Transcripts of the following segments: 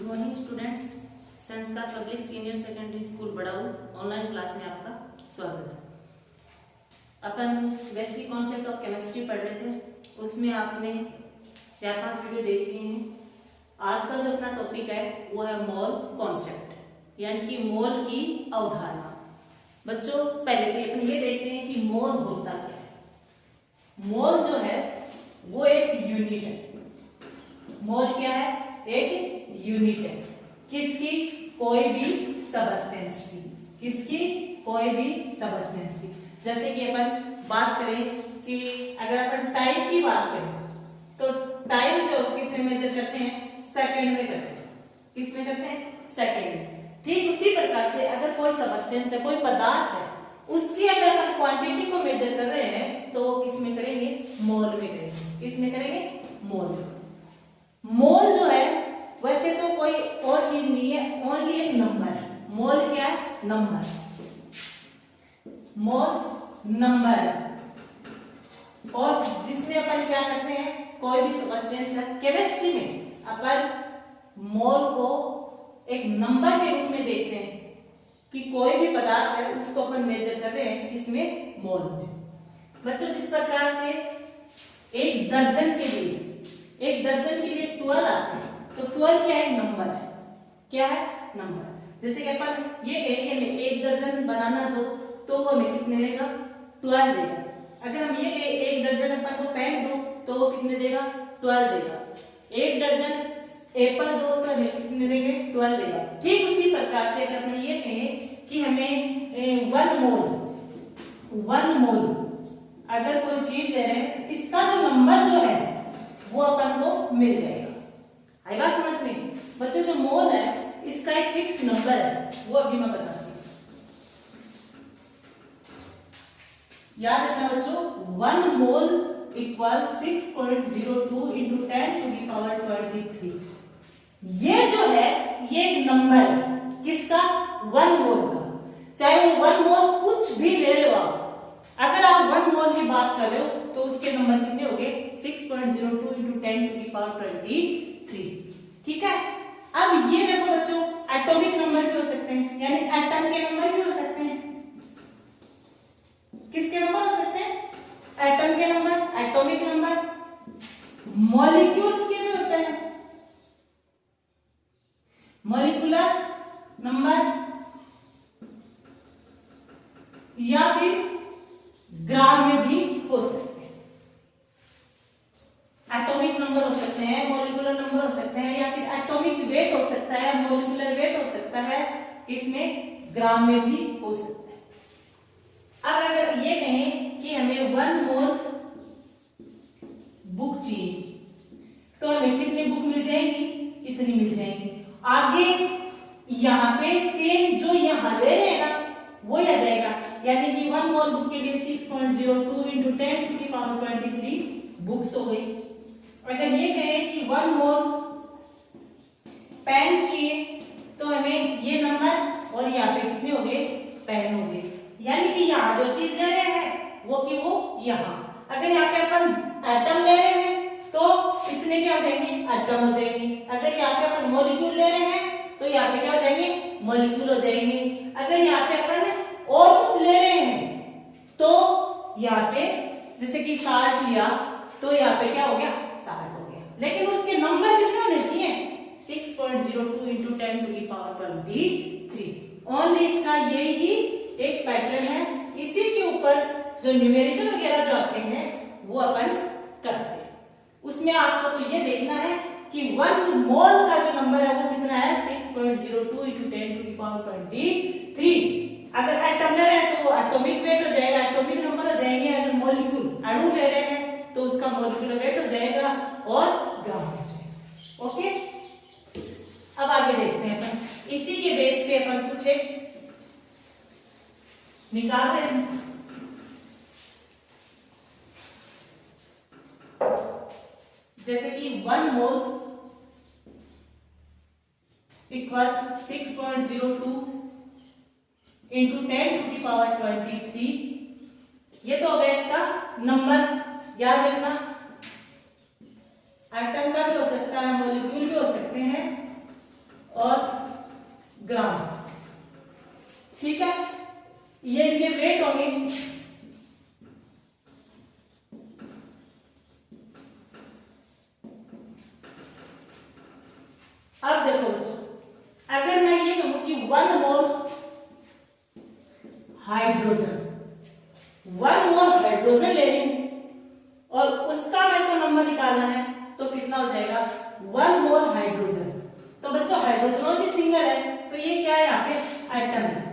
Morning students, Sanskar public senior secondary school Badau online class में आपका स्वागत है। अपन बेसिक कॉन्सेप्ट ऑफ केमिस्ट्री पढ़ रहे थे, उसमें आपने 4-5 वीडियो देख लिए हैं। आज का जो अपना टॉपिक है वो है मोल कॉन्सेप्ट, यानी कि मोल की अवधारणा। बच्चों, पहले तो अपन ये देखते हैं कि मोल होता क्या है। मोल जो है वो एक यूनिट है। मोल क्या है? एक यूनिट है। किसकी? कोई भी सबस्टेंस की। किसकी? कोई भी सबस्टेंस की। जैसे कि अपन बात करें कि अगर अपन टाइम की बात करें तो टाइम जो किसमें मेजर करते हैं? सेकंड में करते हैं। किसमें करते हैं? सेकंड में। ठीक उसी प्रकार से अगर कोई सबस्टेंस है, कोई पदार्थ है, उसकी अगर अपन क्वांटिटी को मेजर कर रहे हैं तो वो किसमें करेंगे? मोल में करेंगे। किसमें करेंगे? मोल में। मोल जो है वैसे तो कोई और चीज नहीं है, ओनली एक नंबर है। मोल क्या है? नंबर। मोल नंबर है। और जिसमें अपन क्या करते हैं, कोई भी सबस्टेंस है, केमिस्ट्री में अपन मोल को एक नंबर के रूप में देखते हैं कि कोई भी पदार्थ है उसको अपन मेजर कर रहे हैं किसमें? मोल में। बच्चों, जिस प्रकार से एक दर्जन के लिए 12 आते हैं, तो 12 क्या है? नंबर है। क्या है? नंबर। जैसे कि अपन ये कहेंगे हमें 1 दर्जन बनाना दो, तो वो हमें कितने देगा? 12 देगा। अगर हम ये कहें 1 दर्जन अपन को पेन दो, तो वो कितने देगा? 12 देगा। 1 दर्जन एप्पल दो तो हमें कितने देंगे? 12 देगा। ठीक उसी प्रकार से अगर अपन ये कहें कि हमें 1 मोल अगर कोई चीज ले रहे हैं, इसका जो नंबर जो है वो अपन को मिल जाएगा। आई बात समझ में? बच्चों, जो मोल है इसका एक फिक्स नंबर है, वो अभी मैं बताती हूँ। याद रखना बच्चों, 1 mole equal 6.02 into 10 to the power 23। ये जो है ये एक नंबर है। किसका? 1 मोल का। चाहे वो 1 मोल कुछ भी ले रहे हो आप, अगर आप 1 मोल की बात कर रहे हो तो उसके नंबर कितने हो गए? 6.02 इंटू 10 टू दी पावर 23। ठीक है। अब ये देखो बच्चों, एटॉमिक नंबर भी हो सकते हैं, यानी एटम के नंबर भी हो सकते हैं। किसके नंबर हो सकते हैं? एटम के नंबर, एटॉमिक नंबर। मॉलिक्यूल्स के भी होते हैं, मॉलिक्यूलर नंबर, या फिर ग्राम में भी हो सकते हैं। एटॉमिक नंबर हो सकते हैं, मॉलिक्यूलर नंबर हो सकते हैं, या फिर एटॉमिक वेट हो सकता है, मॉलिक्यूलर वेट हो सकता है, इसमें ग्राम में भी हो सकता है। अब अगर ये कहें कि हमें 1 मोल बुक चाहिए, तो हमें कितनी बुक मिल जाएगी? इतनी मिल जाएगी। आगे यहाँ पे सेम जो यहाँ ले रहे हैं ना, वो आ जाएगा, यानी कि 1 मोल बुक के लिए 6.02 into 10 to the power 23 books हो गई। अगर ये कहें कि 1 मोल पेन चाहिए, तो हमें ये नंबर और यहाँ पे कितने हो गए? पेन हो गए। यानी कि यहाँ जो चीज ले रहे हैं वो की वो यहाँ। अगर यहाँ पे अपन एटम ले रहे हैं तो कितने क्या हो जाएंगे? एटम हो जाएंगे। अगर यहाँ पे अपन मॉलिक्यूल ले रहे हैं तो यहाँ पे क्या हो जाएंगे? मॉलिक्यूल हो जाएंगे। अगर यहाँ पे अपन और कुछ ले रहे हैं तो यहाँ पे जैसे कि 60 लिया, तो यहाँ पे क्या हो गया? 60 हो गया। लेकिन उसके नंबर कितने होने चाहिए? 6.02 into 10 to the power 23। Only इसका यही एक पैटर्न है। इसी के ऊपर जो न्यूमेरिकल वगैरह जो आते हैं वो अपन करते हैं। उसमें आपको तो ये देखना है कि 1 मोल का जो नंबर है वो कितना है? 6.02 इंटू 10 टू दी पावर 23। अगर एटम ले रहे हैं तो वो एटॉमिक वेट हो जाएगा, एटॉमिक नंबर हो जाएंगे। अगर मॉलिक्यूल अणु ले रहे हैं तो उसका मॉलिक्यूलर वेट हो जाएगा और ग्राम हो जाएगा। ओके, अब आगे देखते हैं अपन। इसी के बेस पे अपन कुछ एक निकाल रहे हैं। जैसे कि 1 mole equal 6.02 into 10 to the power 23। ये तो हो गया इसका नंबर। याद रखना, एटम का भी हो सकता है, मॉलिक्यूल भी हो सकते हैं, ग्राम। ठीक है, ये वेट होंगे। अब देखो बच्चों, अगर मैं ये कहूं कि 1 मोल हाइड्रोजन, 1 मोल हाइड्रोजन ले रही हूं और उसका मेरे को नंबर निकालना है, तो कितना हो जाएगा 1 मोल हाइड्रोजन। तो बच्चों हाइड्रोजन भी सिंगल है, तो ये क्या है, यहाँ पे एटम है।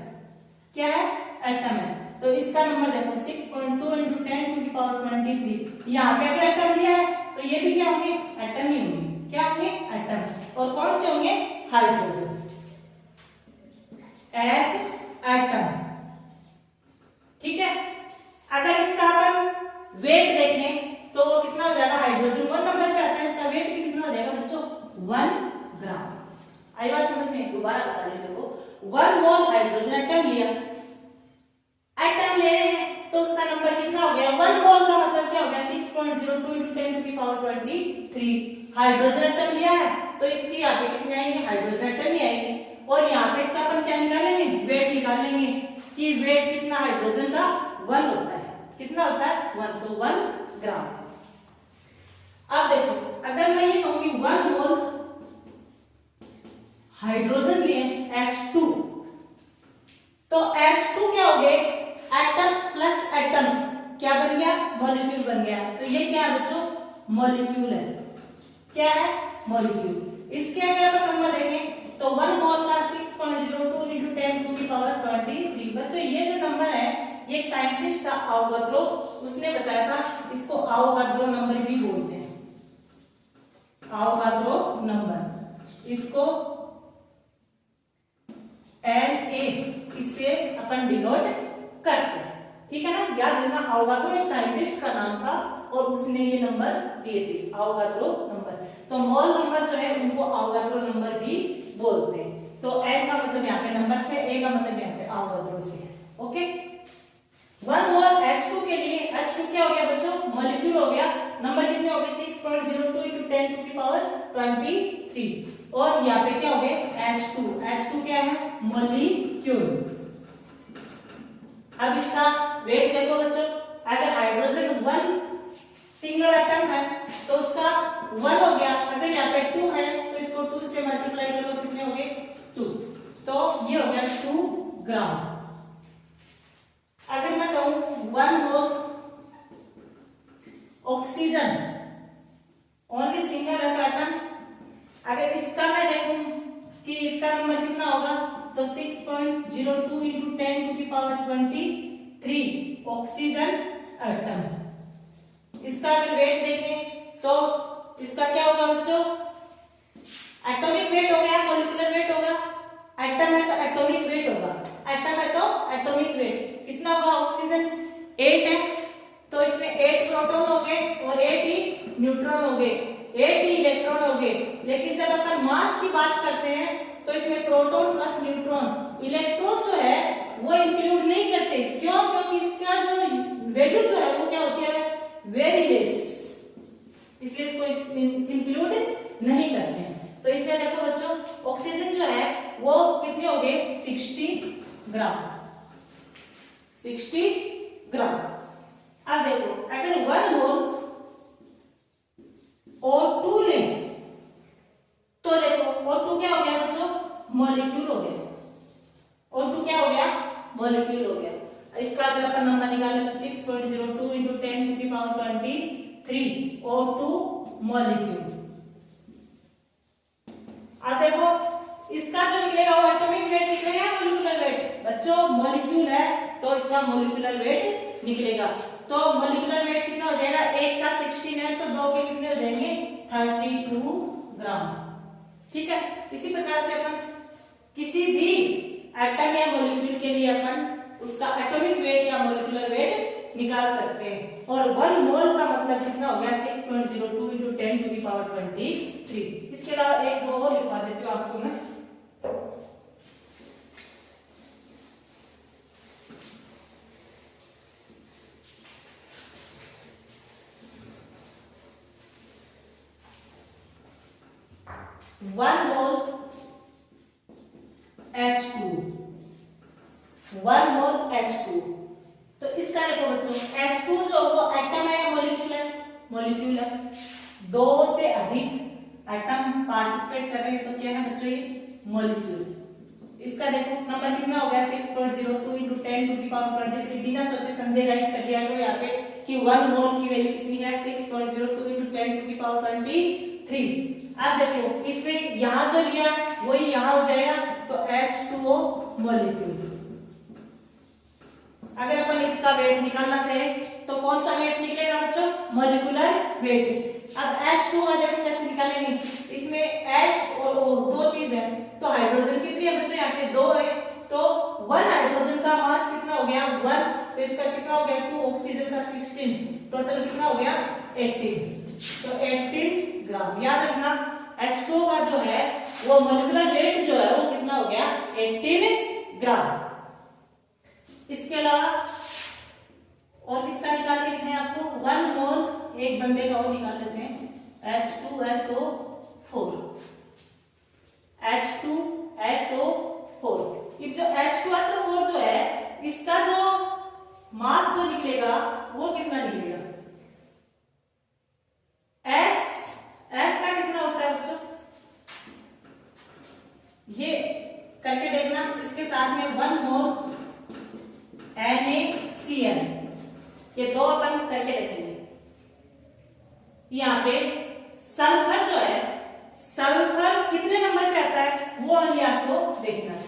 क्या है, एटम है। तो इसका नंबर देखो 6.2 × 10⁻23। यहाँ पे अगर एटम लिया है तो ये भी क्या होंगे, एटम ही होंगे। क्या होंगे, एटम। और कौन से होंगे, हाइड्रोजन, एच एटम। ठीक है, अगर इसका अपन वेट देखें तो वो कितना हो जाएगा, हाइड्रोजन 1 नंबर पे आता है, इसका वेट भी कितना हो जाएगा बच्चों, 1 ग्राम। आई बात समझ में, दोबारा बता रही हूं, देखो 1 मोल हाइड्रोजन एटम लिया, एटम ले रहे हैं तो उसका नंबर कितना हो गया, 1 मोल का मतलब क्या हो गया, 6.02 × 10⁻23। हाइड्रोजन एटम लिया है तो इसकी यहाँ पे कितने आएंगे, हाइड्रोजन एटम ही आएंगे। और यहाँ पे इसका अपन क्या निकालेंगे, वेट निकालेंगे कि वेट कितना हाइड्रोजन का, 1 होता है। कितना होता है, 1, तो 1 ग्राम। अब देखो, अगर मैं ये कहूंगी 1 मोल हाइड्रोजन लिए H2, तो H2 क्या हो गए, एटम प्लस एटम क्या बन गया, मॉलिक्यूल बन गया। तो ये क्या है बच्चों, मॉलिक्यूल है। क्या है, मॉलिक्यूल। इसके अगर अपन नंबर देखें तो 1 मोल का 6.02 × 10⁻23। बच्चों ये जो नंबर है, ये एक साइंटिस्ट था आवोगाद्रो, उसने बताया था, इसको आवोगाद्रो नंबर भी बोलते हैं, आवोगाद्रो नंबर। इसको Na इससे अपन डिनोट करते हैं। ठीक है ना, याद रखना, आवोगाद्रो एक साइंटिस्ट का नाम था और उसने ये नंबर दिए थे, आवोगाद्रो नंबर। तो मोल नंबर जो है उनको आवोगाद्रो नंबर भी बोलते हैं। तो N का मतलब यहाँ पे नंबर से, A का मतलब यहाँ पे आवोगाद्रो से है। ओके, 1 मोल H2 के लिए, H2 क्या हो गया बच्चों, मॉलिक्यूल हो गया। नंबर कितने हो गए, 6.02 × 10⁻23। और यहाँ पे क्या हो गए, H2, H2 क्या है, मॉलिक्यूल। अब इसका वेट देखो बच्चों, अगर हाइड्रोजन 1 सिंगल एटम है तो उसका 1 हो गया। अगर यहाँ पे 2 है तो इसको 2 से मल्टीप्लाई करो, कितने हो गए, 2। तो ये हो गया 2 ग्राम। अगर मैं कहूं 1 मोल ऑक्सीजन, ओनली सिंगल है तो एटम, अगर इसका मैं देखूं कि इसका नंबर कितना होगा, तो 6.02 × 10⁻23 ऑक्सीजन एटम। इसका अगर वेट देखें तो इसका क्या होगा बच्चों, एटॉमिक वेट हो गया, मॉलिक्यूलर वेट होगा। एटम है तो एटॉमिक वेट होगा, एटम है तो एटॉमिक वेट कितना होगा, ऑक्सीजन 8 है तो इसमें 8 प्रोटॉन हो गए और 8 ही न्यूट्रॉन हो गए, 8 ही इलेक्ट्रॉन हो गए। लेकिन जब अपन मास की बात करते हैं तो इसमें प्रोटॉन प्लस न्यूट्रॉन, इलेक्ट्रॉन जो है वो इंक्लूड नहीं करते। क्यों, क्योंकि इसका जो वैल्यू जो है वो क्या होती है, वेरी लेस, इसलिए इसको इंक्लूड नहीं करते हैं। तो इसमें देखो बच्चों, ऑक्सीजन जो है वो कितने हो गए, 60 ग्राम, 60 ग्राम। अब देखो, अगर 1 मोल O2 ले तो देखो O2 क्या हो गया बच्चों, मॉलिक्यूल हो गया। O2 क्या हो गया, मॉलिक्यूल हो गया। इसका अगर अपन नंबर निकाले तो 6.02 × 10⁻23 O2 मॉलिक्यूल। अब देखो इसका जो निकलेगा वो एटॉमिक वेट निकलेगा, मॉलिक्यूलर वेट। बच्चों मॉलिक्यूल है तो इसका मॉलिक्यूलर वेट निकलेगा। तो मॉलिक्यूलर वेट कितना हो जाएगा, एक का 16 है तो 2 के कितने हो जाएंगे, 32 ग्राम। ठीक है, इसी प्रकार से अपन किसी भी एटम या मॉलिक्यूल के लिए अपन उसका एटॉमिक वेट या मॉलिक्यूलर वेट निकाल सकते हैं। और 1 मोल का मतलब कितना हो गया, 6.02 × 10⁻23। इसके अलावा एक दो और लिखवा देती हूँ आपको मैं। वन मोल H2, 1 मोल H2। तो इसका देखो बच्चों, H2 जो वो एटम है या मॉलिक्यूल है? मॉलिक्यूल है। दो से अधिक एटम पार्टिसिपेट कर रहे हैं तो क्या है बच्चों? ये मॉलिक्यूल। इसका देखो नंबर कितना हो गया? 6.02 × 10⁻23। बिना सोचे समझे राइट कर दिया करो यहाँ पे कि 1 मोल की वैल्यू कितनी है? 6.02 × 10⁻23। अब देखो इसमें यहाँ जो लिया वही यहाँ हो जाएगा, तो H2O मॉलिक्यूल। अगर अपन इसका वेट निकालना चाहे तो कौन सा वेट निकलेगा बच्चों? Molecular weight. अब H2 का देखो कैसे निकालेंगे? इसमें H और O दो चीज है, तो हाइड्रोजन कितनी है बच्चों? यहाँ पे 2 है, तो 1 हाइड्रोजन का मास कितना हो गया? 1। तो इसका कितना हो गया? 2। ऑक्सीजन का 16। टोटल कितना हो गया? 18। तो 18 ग्राम। याद रखना H2O का जो है वो मॉलिक्यूलर वेट जो है वो कितना हो गया? 18 ग्राम। इसके अलावा और किसका निकाल के दिखाएं आपको? 1 मोल एक बंदे का और निकाल लेते हैं, H2SO4। H2SO4। ये जो H2SO4 जो है इसका जो मास जो निकलेगा वो कितना निकलेगा? S का कितना होता है बच्चों? ये करके देखना। इसके साथ में 1 मोल NaCl, ये दो अपन करके देखेंगे। यहाँ पे सल्फर जो है, सल्फर कितने नंबर पे आता है वो वाली आपको देखना है।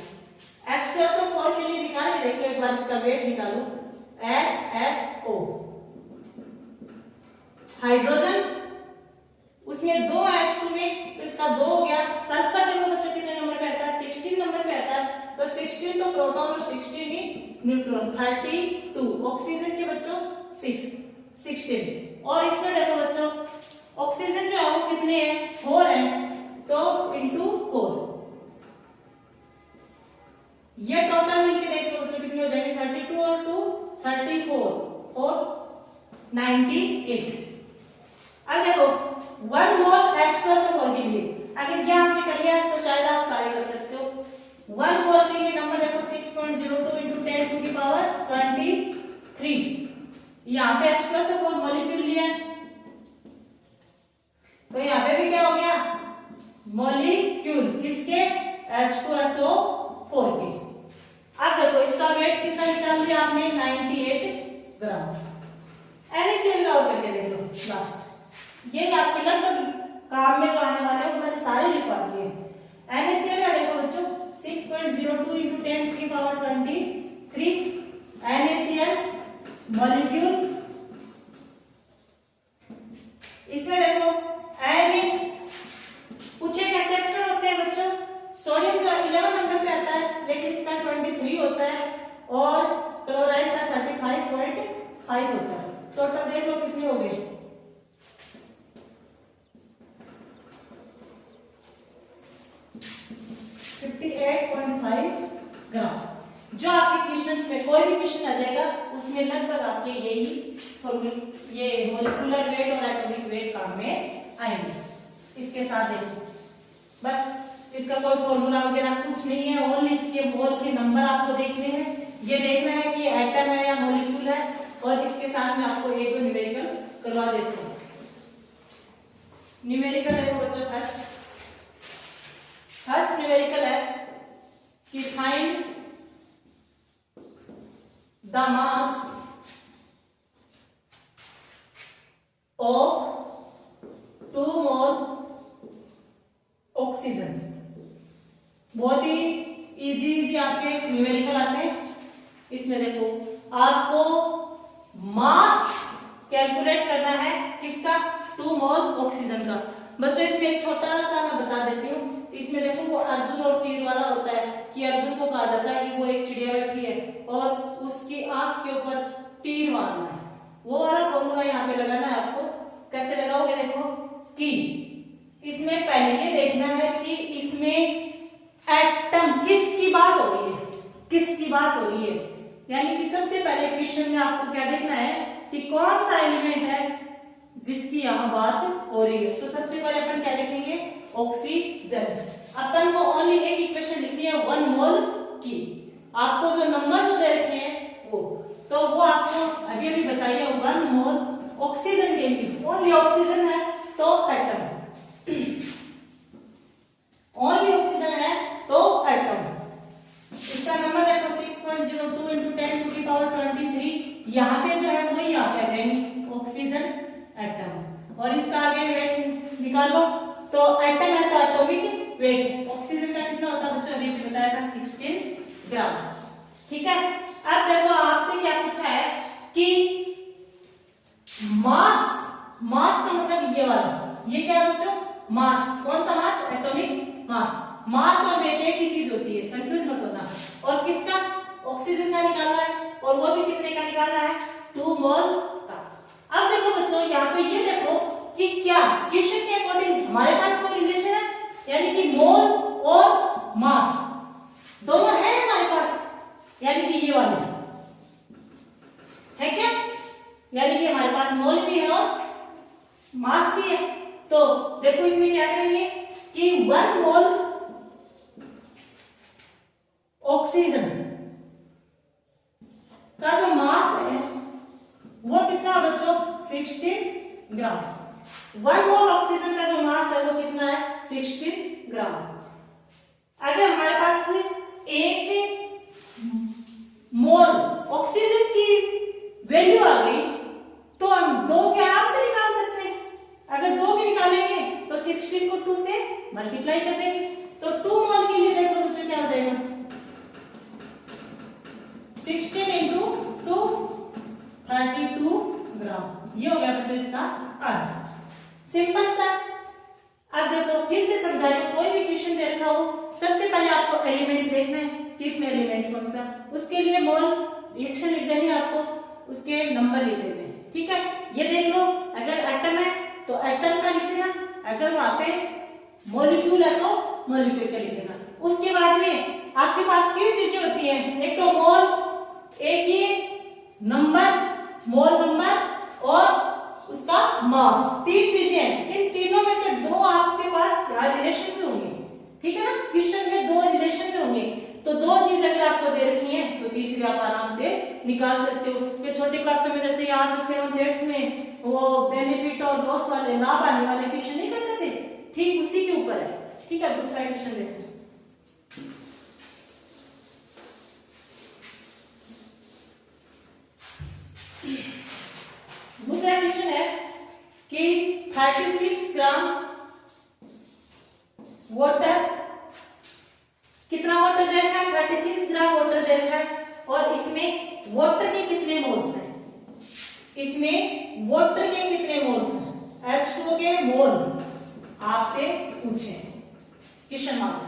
H2SO4 के लिए निकाल के देखो एक बार, इसका वेट निकालो। HSO हाइड्रोजन, उसमें 2 H2 में, तो इसका 2 हो गया। सल्फर देखो बच्चों कितने नंबर पे आता है? 16 नंबर पे आता है, तो 16 तो प्रोटॉन और 16 ही न्यूट्रॉन। 32। ऑक्सीजन के बच्चों 16। और इसमें देखो बच्चों ऑक्सीजन जो है वो कितने हैं? 4 है, तो इंटू 4। ये टोटल मिलके देख लो बच्चों कितनी हो जाएगी? 32 और 2 34 और 98। अब देखो 1 मोल H2SO4 के लिए अगर यह आपने कर लिया तो शायद आप सारे कर सकते हो। 1 मोल के लिए नंबर देखो 6.02 × 10⁻23। यहाँ पे H2SO4 मॉलिक्यूल लिया है, तो यहाँ पे भी क्या हो गया? मॉलिक्यूल किसके? H2SO4 के। अब देखो इसका वेट कितना निकाल लिया आपने? 98 ग्राम। NaCl का और करके देख लो लास्ट। ये आपके लगभग काम में जो आने वाले हैं वो मैंने सारे लिखवा दिए। NaCl का देखो बच्चों 6.02 × 10⁻23। NaCl molecule. इसमें देखो पूछे कैसे एक्शन होते हैं बच्चों? सोडियम जो 11 नंबर पे आता है लेकिन इसका 23 होता है, और क्लोराइड का 35.5 होता है। टोटल देख लो कितने हो गए? 58.5 ग्राम। जो आपके क्वेश्चन में कोई भी क्वेश्चन आ जाएगा उसमें लगभग आपके यही ये मॉलिक्यूलर वेट और एटॉमिक वेट काम में आएंगे। इसके साथ देखो बस, इसका कोई फॉर्मूला वगैरह कुछ नहीं है, ओनली इसके मोल के नंबर आपको देखने हैं। ये देखना है कि एटम है या मॉलिक्यूल है, और इसके साथ में आपको एक दो न्यूमेरिकल करवा देता हूं। न्यूमेरिकल देखो बच्चों, फर्स्ट न्यूमेरिकल है कि find the mass of 2 mole oxygen. बहुत ही इजी आपके न्यूमेरिकल आते हैं। इसमें देखो आपको मास कैलकुलेट करना है किसका? 2 मोल ऑक्सीजन का। बच्चों इसमें एक छोटा सा मैं बता देती हूँ। इसमें देखो वो अर्जुन और तीर वाला होता है कि अर्जुन को कहा जाता है कि वो एक चिड़िया बैठी है और उसकी आंख के ऊपर तीर मारना है। वो वाला फॉर्मूला यहाँ पे लगाना है आपको। कैसे लगाओगे? देखो कि इसमें पहले ये देखना है कि इसमें एटम किसकी बात हो रही है, किसकी बात हो रही है। यानी कि सबसे पहले क्वेश्चन में आपको क्या देखना है कि कौन सा एलिमेंट है जिसकी यहाँ बात हो रही है। तो सबसे पहले अपन क्या लिखेंगे? ऑक्सीजन। अपन को ओनली एक इक्वेशन लिखनी है 1 मोल की। आपको जो नंबर जो दे रखे हैं वो, तो वो आपको अभी अभी बताइए 1 मोल ऑक्सीजन के लिए, ओनली ऑक्सीजन है तो एटम, ओनली ऑक्सीजन है तो एटम। इसका नंबर देखो 6.02 × 10⁻23, यहाँ पे जो है वो यहाँ पे आ जाएंगे ऑक्सीजन एटम। और इसका आगे वेट निकालो, तो एटम है तो एटॉमिक वेट ऑक्सीजन का कितना होता है बच्चों, अभी बताया था 16 ग्राम। ठीक है, अब देखो आपसे क्या पूछा है कि मास, मास का मतलब ये वाला, ये क्या है बच्चों, मास। कौन सा मास, एटॉमिक मास। मास और वेट एक ही चीज होती है, कंफ्यूज मत होना। और किसका, ऑक्सीजन का निकालना है, और वो भी कितने का निकालना है, 2 मोल का। अब देखो बच्चों यहाँ पे ये देखो कि क्या क्वेश्चन के अकॉर्डिंग हमारे पास कोई रिलेशन है, यानी कि मोल और मास दोनों है हमारे पास, यानी कि ये वाले है क्या, यानी कि हमारे पास मोल भी है और मास भी है। तो देखो इसमें क्या करेंगे कि 1 मोल ऑक्सीजन का जो मास है वो कितना बच्चों, 16 ग्राम। 1 मोल ऑक्सीजन का जो मास है वो कितना है, 16 ग्राम। अगर हमारे पास 1 मोल ऑक्सीजन की वैल्यू आ गई तो हम 2 के आराम से निकाल सकते हैं। अगर 2 के निकालेंगे तो 16 को 2 से मल्टीप्लाई कर देंगे, तो 2 मोल के लिए देखो बच्चों क्या हो जाएगा, 16 × 2 32 ग्राम। ये हो गया बच्चों इसका आंसर, सिंपल सा। अब देखो फिर से समझा रही हूं, कोई भी क्वेश्चन दे रखा हो सबसे पहले आपको एलिमेंट देखना है, किसमें एलिमेंट कौन सा, उसके लिए मोल रिएक्शन लिख देनी है आपको, उसके नंबर लिख देने हैं। ठीक है, ये देख लो, अगर एटम है तो एटम का लिख देना, अगर वहां पे मॉलिक्यूल है तो मॉलिक्यूल का लिख देना। उसके बाद में आपके पास 3 चीजें होती हैं, एक तो मोल, एक ये नंबर, मोल नंबर, और उसका मास। 3 चीजें हैं, इन तीनों में से 2 आपके पास रिलेशन में होंगे। ठीक है ना, क्वेश्चन में 2 रिलेशन में होंगे, तो 2 चीज अगर आपको दे रखी हैं तो तीसरी आप आराम से निकाल सकते हो। फिर छोटे क्लासों में जैसे याद 7th 8th में वो बेनिफिट और लॉस वाले, लाभ आने वाले क्वेश्चन नहीं करते थे, ठीक उसी के ऊपर है। ठीक है, दूसरा क्वेश्चन देखते हैं। दूसरा क्वेश्चन है कि 36 ग्राम वाटर, कितना वाटर दे रखा है, 36 ग्राम वाटर दे रखा है, और इसमें वाटर के कितने मोल्स हैं, इसमें वाटर के कितने मोल्स हैं, H2O के मोल आपसे पूछे क्वेश्चन मार्क।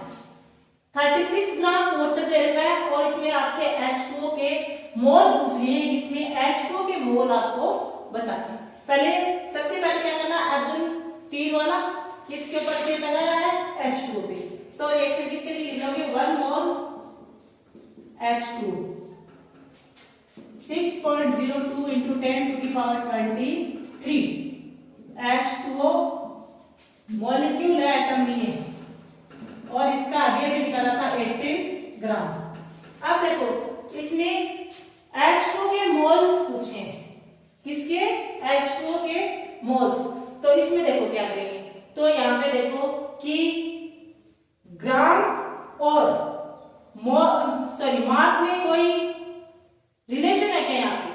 36 ग्राम वाटर दे रखा है और इसमें आपसे H2O के मोल पूछ लिए, इसमें H2O के मोल आपको बताना। पहले सबसे पहले क्या करना, अर्जुन तीर वाला किसके ऊपर तीर लगा रहा है, H2O पे, तो रिएक्शन किसके लिए लिखोगे, 1 मोल H2O 6.02 × 10⁻23 H2O मॉलिक्यूल है, एटम नहीं है, और इसका अभी निकाला था 18 ग्राम। अब देखो इसमें H2O के मोल्स पूछे, किसके, H2O के मोल्स। तो इसमें देखो क्या करेंगे, तो यहाँ पे देखो कि ग्राम और मास में कोई रिलेशन है क्या, यहाँ पे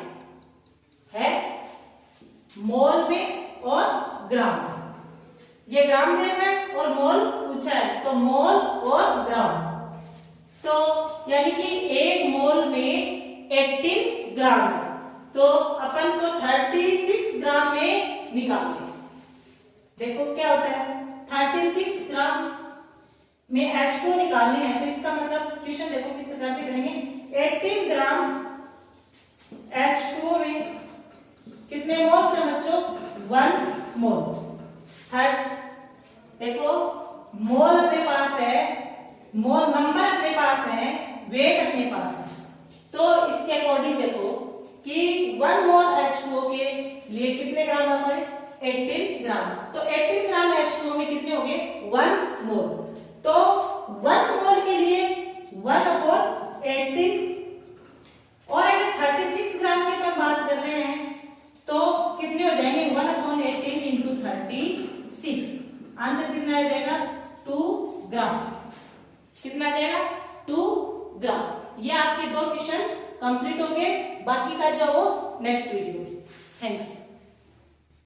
है, मोल में और ग्राम में। ये ग्राम दे रहा है और मोल पूछा है, तो मोल और ग्राम, तो यानी कि 1 मोल में 18 ग्राम है, तो अपन को 36 ग्राम में निकालते हैं। देखो क्या होता है, 36 ग्राम में H2O निकालने हैं, तो इसका मतलब क्वेश्चन देखो किस प्रकार से करेंगे, 18 ग्राम H2O में कितने मोल्स हैं बच्चों, 1 मोल। देखो मोल अपने पास है, मोल नंबर अपने पास है, वेट अपने पास है, तो इसके अकॉर्डिंग देखो कि 1 मोल H2O के लिए कितने ग्राम हमारे, 18 ग्राम। तो 18 ग्राम H2O में कितने होंगे, 1 मोल। तो 1 मोल के लिए 1/18 18 और अगर 36 ग्राम की अपन बात कर रहे हैं तो कितने हो जाएंगे 1/18 इंटू 36। आंसर कितना आ जाएगा 2 ग्राम। कितना आ जाएगा 2 ग्राम। ये आपके 2 क्वेश्चन कंप्लीट हो गए। बाकी का जो वो नेक्स्ट वीडियो में। थैंक्स।